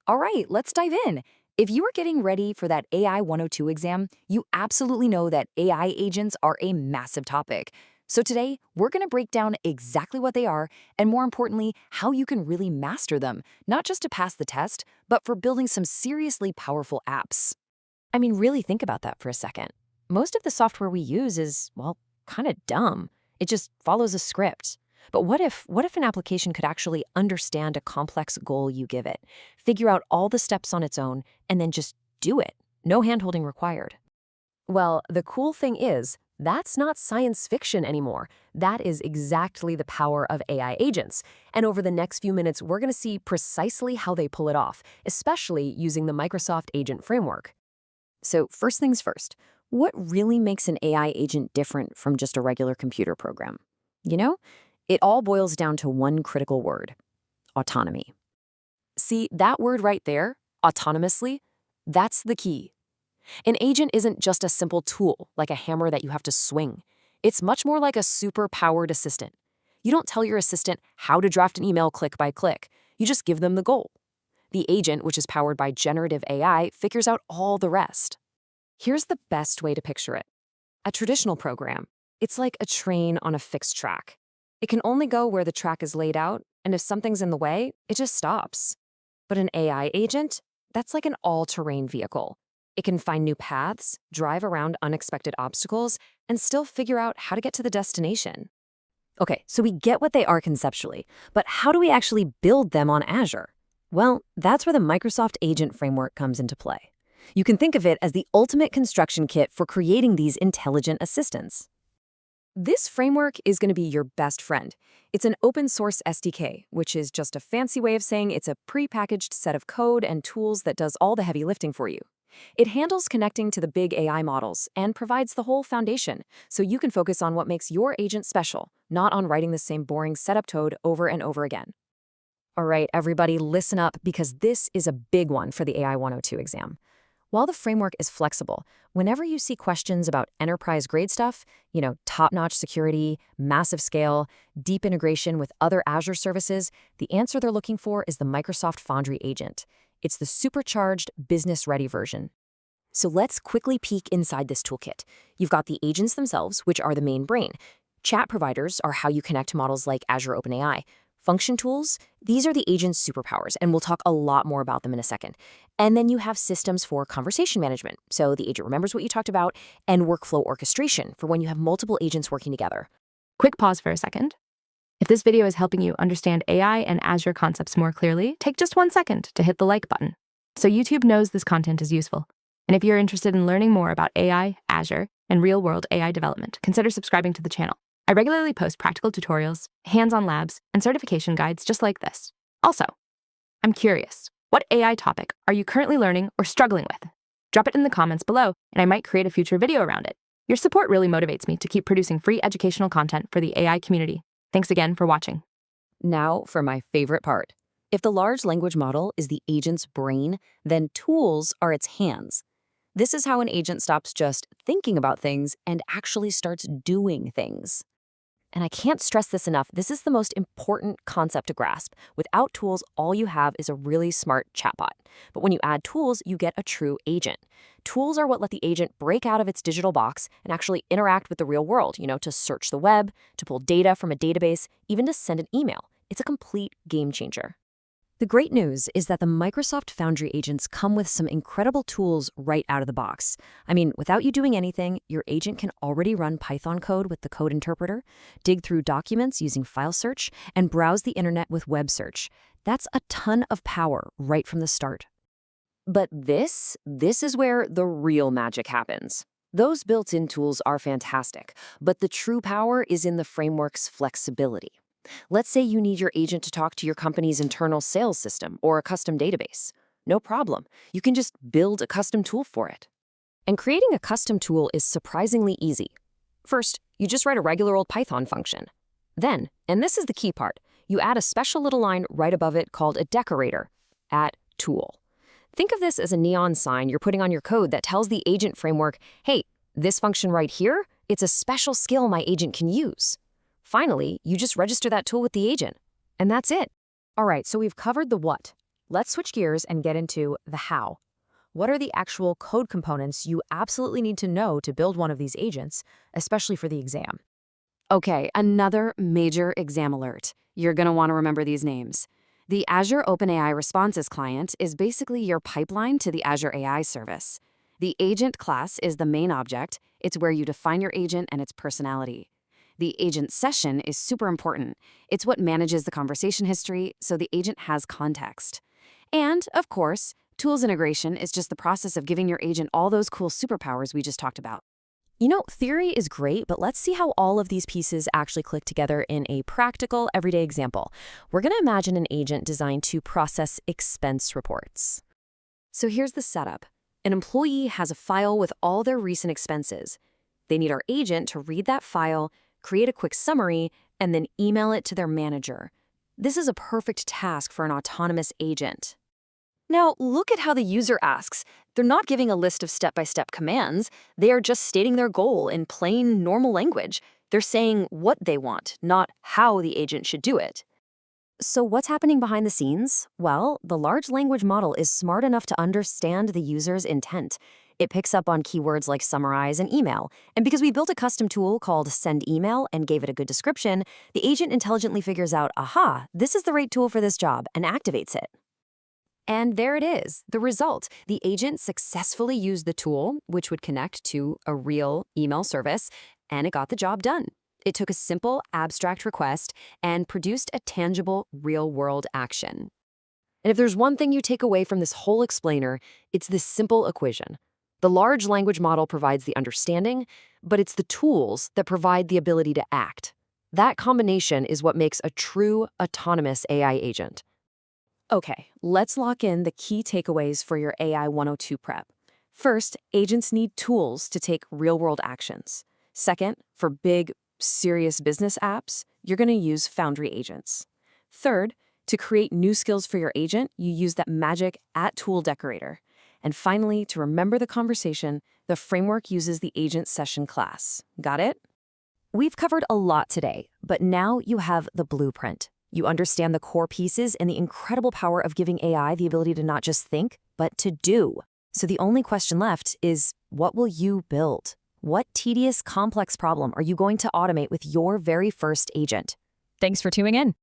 All right, let's dive in. If you are getting ready for that AI 102 exam, you absolutely know that AI agents are a massive topic. So today, we're going to break down exactly what they are and, more importantly, how you can really master them, not just to pass the test, but for building some seriously powerful apps. I mean, really think about that for a second. Most of the software we use is, well, kind of dumb. It just follows a script. But what if an application could actually understand a complex goal you give it, figure out all the steps on its own, and then just do it? No handholding required. Well, the cool thing is, that's not science fiction anymore. That is exactly the power of AI agents. And over the next few minutes, we're going to see precisely how they pull it off, especially using the Microsoft Agent Framework. So first things first, what really makes an AI agent different from just a regular computer program? You know, it all boils down to one critical word: autonomy. See, that word right there, autonomously, that's the key. An agent isn't just a simple tool, like a hammer that you have to swing. It's much more like a super-powered assistant. You don't tell your assistant how to draft an email click by click. You just give them the goal. The agent, which is powered by generative AI, figures out all the rest. Here's the best way to picture it. A traditional program, it's like a train on a fixed track. It can only go where the track is laid out, and if something's in the way, it just stops. But an AI agent, that's like an all-terrain vehicle. It can find new paths, drive around unexpected obstacles, and still figure out how to get to the destination. Okay, so we get what they are conceptually, but how do we actually build them on Azure? Well, that's where the Microsoft Agent Framework comes into play. You can think of it as the ultimate construction kit for creating these intelligent assistants. This framework is going to be your best friend. It's an open-source SDK, which is just a fancy way of saying it's a pre-packaged set of code and tools that does all the heavy lifting for you. It handles connecting to the big AI models and provides the whole foundation, so you can focus on what makes your agent special, not on writing the same boring setup code over and over again. All right, everybody, listen up, because this is a big one for the AI 102 exam. While the framework is flexible, whenever you see questions about enterprise-grade stuff, top-notch security, massive scale, deep integration with other Azure services, the answer they're looking for is the Microsoft Foundry Agent. It's the supercharged, business-ready version. So let's quickly peek inside this toolkit. You've got the agents themselves, which are the main brain. Chat providers are how you connect to models like Azure OpenAI. Function tools, these are the agent's superpowers, and we'll talk a lot more about them in a second. And then you have systems for conversation management, so the agent remembers what you talked about, and workflow orchestration for when you have multiple agents working together. Quick pause for a second. If this video is helping you understand AI and Azure concepts more clearly, take just 1 second to hit the like button, so YouTube knows this content is useful. And if you're interested in learning more about AI, Azure, and real-world AI development, consider subscribing to the channel. I regularly post practical tutorials, hands-on labs, and certification guides just like this. Also, I'm curious, what AI topic are you currently learning or struggling with? Drop it in the comments below, and I might create a future video around it. Your support really motivates me to keep producing free educational content for the AI community. Thanks again for watching. Now for my favorite part. If the large language model is the agent's brain, then tools are its hands. This is how an agent stops just thinking about things and actually starts doing things. And I can't stress this enough, this is the most important concept to grasp. Without tools, all you have is a really smart chatbot. But when you add tools, you get a true agent. Tools are what let the agent break out of its digital box and actually interact with the real world, to search the web, to pull data from a database, even to send an email. It's a complete game changer. The great news is that the Microsoft Foundry agents come with some incredible tools right out of the box. I mean, without you doing anything, your agent can already run Python code with the code interpreter, dig through documents using file search, and browse the internet with web search. That's a ton of power right from the start. But this is where the real magic happens. Those built-in tools are fantastic, but the true power is in the framework's flexibility. Let's say you need your agent to talk to your company's internal sales system or a custom database. No problem. You can just build a custom tool for it. And creating a custom tool is surprisingly easy. First, you just write a regular old Python function. Then, and this is the key part, you add a special little line right above it called a decorator, at tool. Think of this as a neon sign you're putting on your code that tells the agent framework, hey, this function right here, it's a special skill my agent can use. Finally, you just register that tool with the agent. And that's it. All right, so we've covered the what. let's switch gears and get into the how. What are the actual code components you absolutely need to know to build one of these agents, especially for the exam? Okay, another major exam alert. You're going to want to remember these names. The Azure OpenAI Responses client is basically your pipeline to the Azure AI service. The agent class is the main object. It's where you define your agent and its personality. The agent session is super important. It's what manages the conversation history, so the agent has context. And, of course, tools integration is just the process of giving your agent all those cool superpowers we just talked about. Theory is great, but let's see how all of these pieces actually click together in a practical, everyday example. We're going to imagine an agent designed to process expense reports. So here's the setup. An employee has a file with all their recent expenses. They need our agent to read that file, create a quick summary, and then email it to their manager. This is a perfect task for an autonomous agent. Now, look at how the user asks. They're not giving a list of step-by-step commands. They are just stating their goal in plain, normal language. They're saying what they want, not how the agent should do it. So what's happening behind the scenes? Well, the large language model is smart enough to understand the user's intent. It picks up on keywords like summarize and email. And because we built a custom tool called Send Email and gave it a good description, the agent intelligently figures out, aha, this is the right tool for this job, and activates it. And there it is, the result. The agent successfully used the tool, which would connect to a real email service, and it got the job done. It took a simple, abstract request and produced a tangible, real-world action. And if there's one thing you take away from this whole explainer, it's this simple equation. The large language model provides the understanding, but it's the tools that provide the ability to act. That combination is what makes a true, autonomous AI agent. Okay, let's lock in the key takeaways for your AI 102 prep. First, agents need tools to take real-world actions. Second, for big, serious business apps, you're going to use Foundry agents. Third, to create new skills for your agent, you use that magic @tool decorator. And finally, to remember the conversation, the framework uses the agent session class. Got it? We've covered a lot today, but now you have the blueprint. You understand the core pieces and the incredible power of giving AI the ability to not just think, but to do. So the only question left is, what will you build? What tedious, complex problem are you going to automate with your very first agent? Thanks for tuning in.